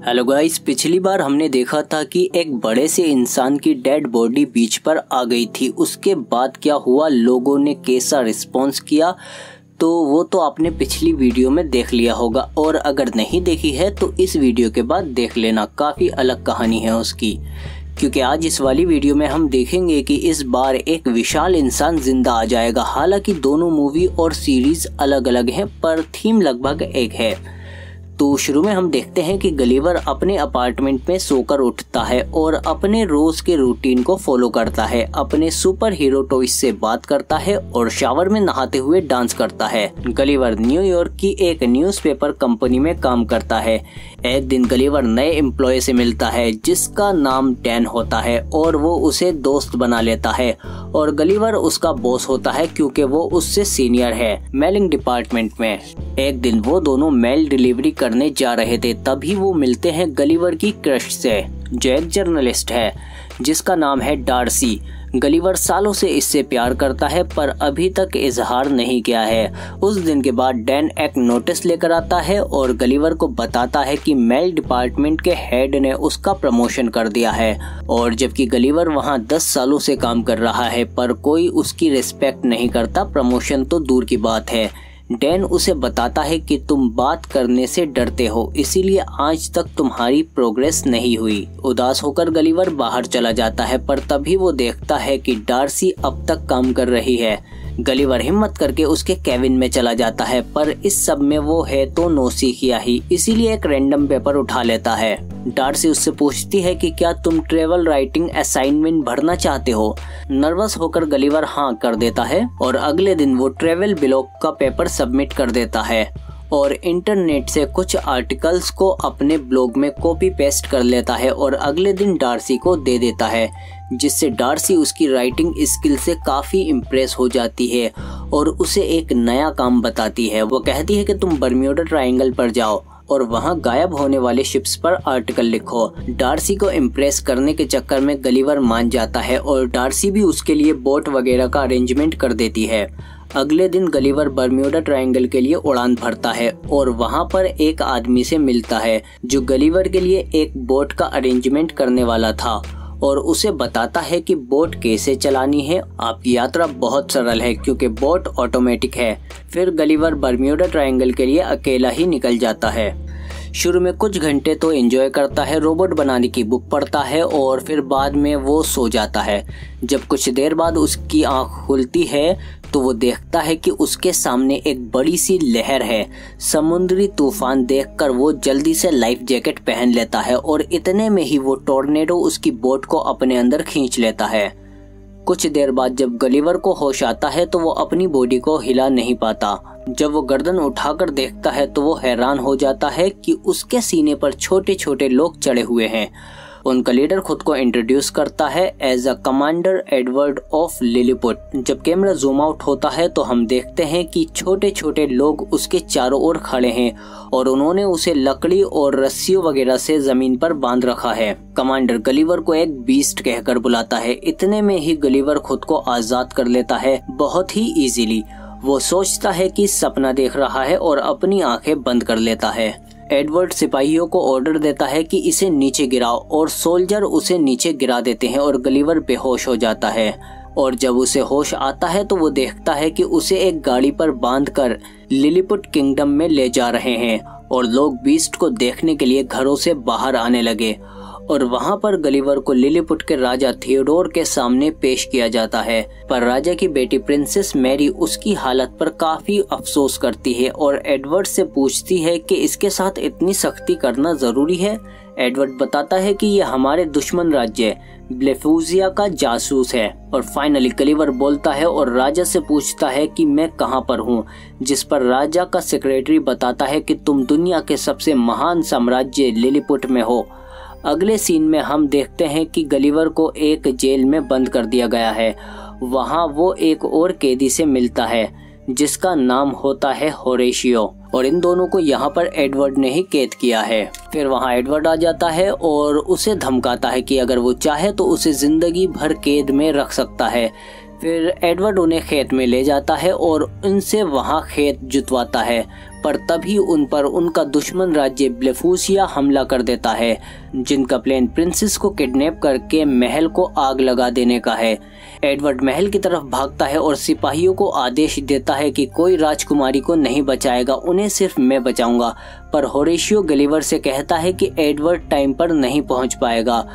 Hello guys, पिछली बार हमने देखा था कि एक बड़े से इंसान की डेड बॉडी बीच पर आ गई थी। उसके बाद क्या हुआ, लोगों ने कैसा रिस्पॉन्स किया, तो वो तो आपने पिछली वीडियो में देख लिया होगा। और अगर नहीं देखी है तो इस वीडियो के बाद देख लेना, काफ़ी अलग कहानी है उसकी। क्योंकि आज इस वाली वीडियो में हम देखेंगे कि इस बार एक विशाल इंसान जिंदा आ जाएगा। हालांकि दोनों मूवी और सीरीज अलग अलग हैं पर थीम लगभग एक है। तो शुरू में हम देखते हैं कि गलीवर अपने अपार्टमेंट में सोकर उठता है और अपने रोज के रूटीन को फॉलो करता है। अपने सुपर हीरो टॉयज से बात करता है और शावर में नहाते हुए डांस करता है। गलीवर न्यूयॉर्क की एक न्यूज़पेपर कंपनी में काम करता है। एक दिन गलीवर नए एम्प्लॉय से मिलता है जिसका नाम डैन होता है और वो उसे दोस्त बना लेता है और गलीवर उसका बॉस होता है क्योंकि वो उससे सीनियर है मेलिंग डिपार्टमेंट में। एक दिन वो दोनों मेल डिलीवरी करने जा रहे थे, तभी वो मिलते हैं गलीवर की क्रश से, जो एक जर्नलिस्ट है जिसका नाम है डार्सी। गलीवर सालों से इससे प्यार करता है पर अभी तक इजहार नहीं किया है। उस दिन के बाद डैन एक नोटिस लेकर आता है और गलीवर को बताता है कि मेल डिपार्टमेंट के हेड ने उसका प्रमोशन कर दिया है। और जबकि गलीवर वहां 10 सालों से काम कर रहा है पर कोई उसकी रिस्पेक्ट नहीं करता, प्रमोशन तो दूर की बात है। डैन उसे बताता है कि तुम बात करने से डरते हो, इसीलिए आज तक तुम्हारी प्रोग्रेस नहीं हुई। उदास होकर गलीवर बाहर चला जाता है पर तभी वो देखता है कि डार्सी अब तक काम कर रही है। गलीवर हिम्मत करके उसके केबिन में चला जाता है पर इस सब में वो है तो नौसिखिया ही, इसीलिए एक रैंडम पेपर उठा लेता है। डार्सी उससे पूछती है कि क्या तुम ट्रेवल राइटिंग असाइनमेंट भरना चाहते हो। नर्वस होकर गलीवर हाँ कर देता है और अगले दिन वो ट्रेवल ब्लॉग का पेपर सबमिट कर देता है और इंटरनेट से कुछ आर्टिकल्स को अपने ब्लॉग में कॉपी पेस्ट कर लेता है और अगले दिन डार्सी को दे देता है, जिससे डार्सी उसकी राइटिंग स्किल से काफ़ी इम्प्रेस हो जाती है और उसे एक नया काम बताती है। वो कहती है कि तुम बर्म्यूडा ट्रायंगल पर जाओ और वहां गायब होने वाले शिप्स पर आर्टिकल लिखो। डार्सी को इम्प्रेस करने के चक्कर में गलीवर मान जाता है और डार्सी भी उसके लिए बोट वगैरह का अरेंजमेंट कर देती है। अगले दिन गलीवर बर्म्यूडा ट्रायंगल के लिए उड़ान भरता है और वहां पर एक आदमी से मिलता है जो गलीवर के लिए एक बोट का अरेंजमेंट करने वाला था और उसे बताता है कि बोट कैसे चलानी है। आपकी यात्रा बहुत सरल है क्योंकि बोट ऑटोमेटिक है। फिर गलीवर बर्म्यूडा ट्रायंगल के लिए अकेला ही निकल जाता है। शुरू में कुछ घंटे तो एंजॉय करता है, रोबोट बनाने की बुक पढ़ता है और फिर बाद में वो सो जाता है। जब कुछ देर बाद उसकी आंख खुलती है तो वो देखता है कि उसके सामने एक बड़ी सी लहर है। समुद्री तूफान देखकर वो जल्दी से लाइफ जैकेट पहन लेता है और इतने में ही वो टॉर्नेडो उसकी बोट को अपने अंदर खींच लेता है। कुछ देर बाद जब गलीवर को होश आता है तो वो अपनी बॉडी को हिला नहीं पाता। जब वो गर्दन उठाकर देखता है तो वो हैरान हो जाता है कि उसके सीने पर छोटे छोटे लोग चढ़े हुए हैं। उनका लीडर खुद को इंट्रोड्यूस करता है as a commander Edward of Lilliput. जब कैमरा जूम आउट होता है तो हम देखते हैं कि छोटे छोटे लोग उसके चारों ओर खड़े हैं और उन्होंने उसे लकड़ी और रस्सियों वगैरह से जमीन पर बांध रखा है। कमांडर गलीवर को एक बीस्ट कहकर बुलाता है। इतने में ही गलीवर खुद को आजाद कर लेता है, बहुत ही इजीली। वो सोचता है कि सपना देख रहा है और अपनी आंखें बंद कर लेता है। एडवर्ड सिपाहियों को ऑर्डर देता है कि इसे नीचे गिराओ और सोल्जर उसे नीचे गिरा देते हैं और गलीवर बेहोश हो जाता है। और जब उसे होश आता है तो वो देखता है कि उसे एक गाड़ी पर बांधकर लिलीपुट किंगडम में ले जा रहे हैं और लोग बीस्ट को देखने के लिए घरों से बाहर आने लगे। और वहां पर गलीवर को लिलीपुट के राजा थियोडोर के सामने पेश किया जाता है। पर राजा की बेटी प्रिंसेस मैरी उसकी हालत पर काफी अफसोस करती है और एडवर्ड से पूछती है कि इसके साथ इतनी सख्ती करना जरूरी है। एडवर्ड बताता है कि यह हमारे दुश्मन राज्य ब्लेफूजिया का जासूस है। और फाइनली गलीवर बोलता है और राजा से पूछता है कि मैं कहां पर हूं, जिस पर राजा का सेक्रेटरी बताता है कि तुम दुनिया के सबसे महान साम्राज्य लिलीपुट में हो। अगले सीन में हम देखते हैं कि गलीवर को एक जेल में बंद कर दिया गया है। वहां वो एक और कैदी से मिलता है जिसका नाम होता है होरेशियो और इन दोनों को यहाँ पर एडवर्ड ने ही कैद किया है। फिर वहाँ एडवर्ड आ जाता है और उसे धमकाता है कि अगर वो चाहे तो उसे जिंदगी भर कैद में रख सकता है। फिर एडवर्ड उन्हें खेत में ले जाता है और उनसे वहाँ खेत जुतवाता है। पर तभी उन पर उनका दुश्मन राज्य ब्लेफूसिया हमला कर देता है, जिनका प्लान प्रिंसेस को किडनैप करके महल को आग लगा देने का है। एडवर्ड महल की तरफ भागता है और सिपाहियों को आदेश देता है कि कोई राजकुमारी को नहीं बचाएगा, उन्हें सिर्फ मैं बचाऊंगा। पर होरेशियो गलिवर से कहता है कि एडवर्ड टाइम पर नहीं पहुंच पाएगा।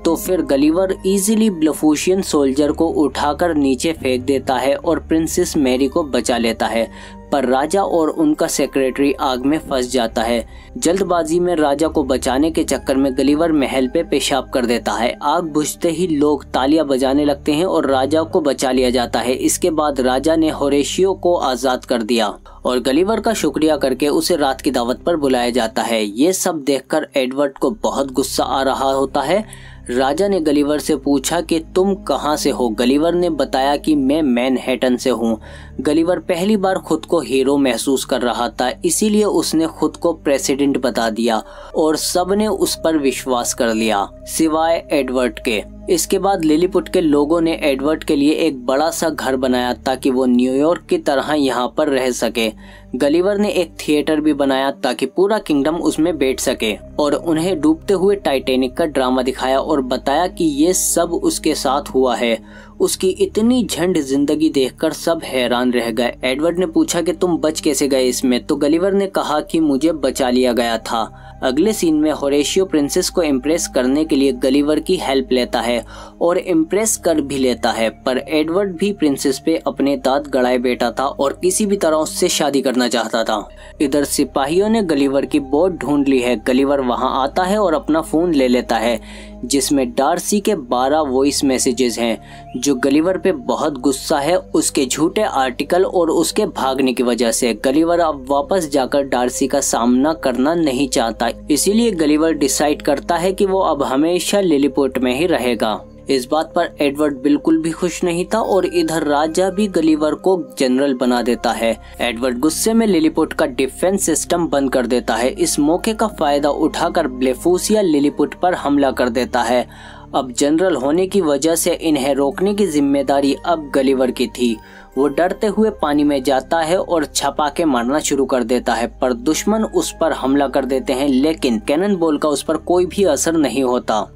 तो फिर गलिवर इजीली ब्लेफूशियन सोल्जर को उठाकर नीचे फेंक देता है और प्रिंसेस मैरी को बचा लेता है। पर राजा और उनका सेक्रेटरी आग में फंस जाता है। जल्दबाजी में राजा को बचाने के चक्कर में गलिवर महल पे पेशाब कर देता है। आग बुझते ही लोग तालियां बजाने लगते हैं और राजा को बचा लिया जाता है। इसके बाद राजा ने होरेशियो को आजाद कर दिया और गलिवर का शुक्रिया करके उसे रात की दावत पर बुलाया जाता है। ये सब देखकर एडवर्ड को बहुत गुस्सा आ रहा होता है। राजा ने गलिवर से पूछा कि तुम कहाँ से हो। गलिवर ने बताया कि मैं मैनहट्टन से हूँ। गलिवर पहली बार खुद को हीरो महसूस कर रहा था, इसीलिए उसने खुद को प्रेसिडेंट बता दिया और सबने उस पर विश्वास कर लिया, सिवाय एडवर्ड के। इसके बाद लिलीपुट के लोगों ने एडवर्ड के लिए एक बड़ा सा घर बनाया ताकि वो न्यूयॉर्क की तरह यहाँ पर रह सके। गलिवर ने एक थिएटर भी बनाया ताकि पूरा किंगडम उसमें बैठ सके और उन्हें डूबते हुए टाइटैनिक का ड्रामा दिखाया और बताया कि ये सब उसके साथ हुआ है। उसकी इतनी झंड जिंदगी देखकर सब हैरान रह गए। एडवर्ड ने पूछा कि तुम बच कैसे गए इसमें, तो गलिवर ने कहा कि मुझे बचा लिया गया था। अगले सीन में होरेशियो प्रिंसेस को इम्प्रेस करने के लिए गलिवर की हेल्प लेता है और इम्प्रेस कर भी लेता है, पर एडवर्ड भी प्रिंसेस पे अपने दांत गड़ाए बैठा था और किसी भी तरह उससे शादी करना चाहता था। इधर सिपाहियों ने गलिवर की बोट ढूंढ ली है। गलिवर वहां आता है और अपना फोन ले लेता है, जिसमें डार्सी के 12 वॉइस मैसेजेस हैं, जो गलिवर पे बहुत गुस्सा है उसके झूठे आर्टिकल और उसके भागने की वजह से। गलिवर अब वापस जाकर डार्सी का सामना करना नहीं चाहता, इसीलिए गलिवर डिसाइड करता है कि वो अब हमेशा लिलीपुट में ही रहेगा। इस बात पर एडवर्ड बिल्कुल भी खुश नहीं था और इधर राजा भी गलिवर को जनरल बना देता है। एडवर्ड गुस्से में लिलीपुट का डिफेंस सिस्टम बंद कर देता है। इस मौके का फायदा उठाकर ब्लेफूसिया लिलीपुट पर हमला कर देता है। अब जनरल होने की वजह से इन्हें रोकने की जिम्मेदारी अब गलिवर की थी। वो डरते हुए पानी में जाता है और छपाके मारना शुरू कर देता है, पर दुश्मन उस पर हमला कर देते हैं, लेकिन कैनन बॉल का उस पर कोई भी असर नहीं होता।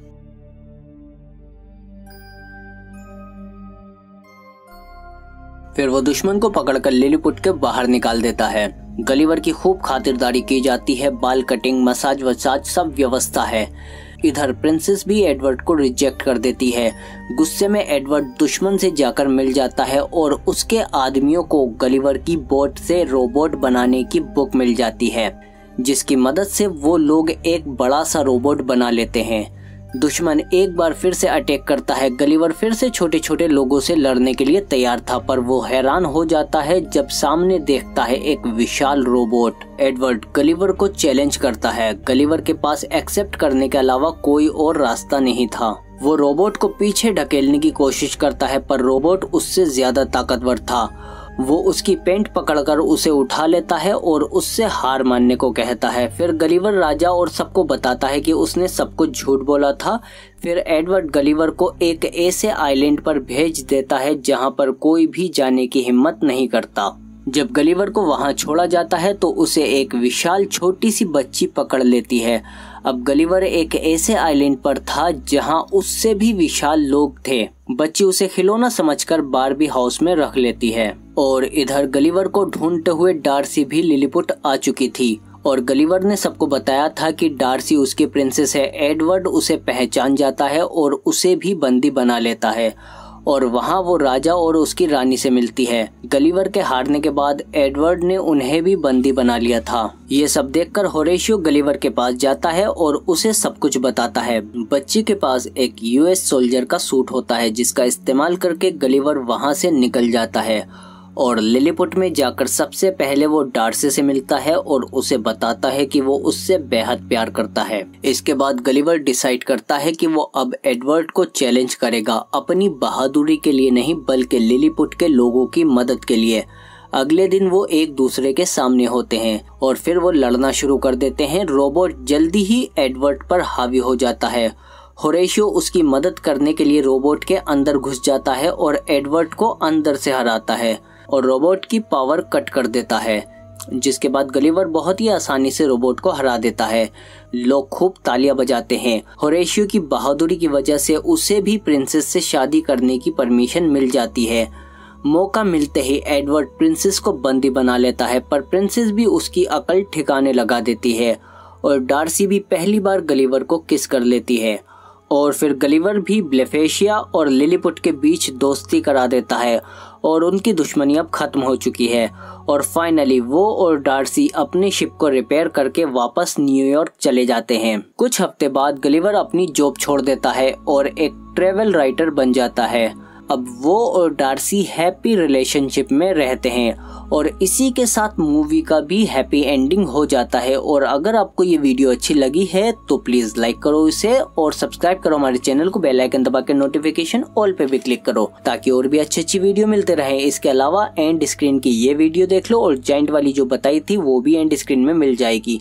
फिर वो दुश्मन को पकड़कर लिलीपुट के बाहर निकाल देता है। गलिवर की खूब खातिरदारी की जाती है, बाल कटिंग, मसाज वसाज सब व्यवस्था है। इधर प्रिंसेस भी एडवर्ड को रिजेक्ट कर देती है। गुस्से में एडवर्ड दुश्मन से जाकर मिल जाता है और उसके आदमियों को गलिवर की बोट से रोबोट बनाने की बुक मिल जाती है, जिसकी मदद से वो लोग एक बड़ा सा रोबोट बना लेते हैं। दुश्मन एक बार फिर से अटैक करता है। गलिवर फिर से छोटे छोटे लोगों से लड़ने के लिए तैयार था, पर वो हैरान हो जाता है जब सामने देखता है एक विशाल रोबोट। एडवर्ड गलिवर को चैलेंज करता है। गलिवर के पास एक्सेप्ट करने के अलावा कोई और रास्ता नहीं था। वो रोबोट को पीछे ढकेलने की कोशिश करता है, पर रोबोट उससे ज्यादा ताकतवर था। वो उसकी पेंट पकड़कर उसे उठा लेता है और उससे हार मानने को कहता है। फिर गलिवर राजा और सबको बताता है कि उसने सब कुछ झूठ बोला था। फिर एडवर्ड गलिवर को एक ऐसे आइलैंड पर भेज देता है जहां पर कोई भी जाने की हिम्मत नहीं करता। जब गलिवर को वहां छोड़ा जाता है तो उसे एक विशाल छोटी सी बच्ची पकड़ लेती है। अब गलिवर एक ऐसे आइलैंड पर था जहां उससे भी विशाल लोग थे। बच्ची उसे खिलौना समझकर बारबी हाउस में रख लेती है और इधर गलिवर को ढूंढते हुए डार्सी भी लिलीपुट आ चुकी थी और गलिवर ने सबको बताया था कि डार्सी उसकी प्रिंसेस है। एडवर्ड उसे पहचान जाता है और उसे भी बंदी बना लेता है और वहां वो राजा और उसकी रानी से मिलती है। गलिवर के हारने के बाद एडवर्ड ने उन्हें भी बंदी बना लिया था। ये सब देखकर होरेशियो गलिवर के पास जाता है और उसे सब कुछ बताता है। बच्ची के पास एक यूएस सोल्जर का सूट होता है, जिसका इस्तेमाल करके गलिवर वहां से निकल जाता है और लिलीपुट में जाकर सबसे पहले वो डार्सी से मिलता है और उसे बताता है कि वो उससे बेहद प्यार करता है। इसके बाद गलिवर डिसाइड करता है कि वो अब एडवर्ड को चैलेंज करेगा, अपनी बहादुरी के लिए नहीं बल्कि लिलीपुट के लोगों की मदद के लिए। अगले दिन वो एक दूसरे के सामने होते हैं और फिर वो लड़ना शुरू कर देते हैं। रोबोट जल्दी ही एडवर्ड पर हावी हो जाता है। होरेशियो उसकी मदद करने के लिए रोबोट के अंदर घुस जाता है और एडवर्ड को अंदर से हराता है और रोबोट की पावर कट कर देता है। जिसके बाद गलिवर बहुत ही आसानी से रोबोट को हरा देता है। लोग खूब तालियां बजाते हैं। होरेशियो की बहादुरी की वजह से उसे भी प्रिंसेस से शादी करने की परमिशन मिल जाती है। मौका मिलते ही एडवर्ड प्रिंसेस को बंदी बना लेता है, पर प्रिंसेस भी उसकी अकल ठिकाने लगा देती है और डार्सी भी पहली बार गलिवर को किस कर लेती है। और फिर गलिवर भी ब्लेफेशिया और लिलीपुट के बीच दोस्ती करा देता है और उनकी दुश्मनी अब खत्म हो चुकी है। और फाइनली वो और डार्सी अपनी शिप को रिपेयर करके वापस न्यूयॉर्क चले जाते हैं। कुछ हफ्ते बाद गलिवर अपनी जॉब छोड़ देता है और एक ट्रेवल राइटर बन जाता है। अब वो और डार्सी हैप्पी रिलेशनशिप में रहते हैं और इसी के साथ मूवी का भी हैप्पी एंडिंग हो जाता है। और अगर आपको ये वीडियो अच्छी लगी है तो प्लीज लाइक करो इसे और सब्सक्राइब करो हमारे चैनल को, बेल आइकन दबा के नोटिफिकेशन ऑल पे भी क्लिक करो ताकि और भी अच्छी वीडियो मिलते रहे। इसके अलावा एंड स्क्रीन की ये वीडियो देख लो और जाइंट वाली जो बताई थी वो भी एंड स्क्रीन में मिल जाएगी।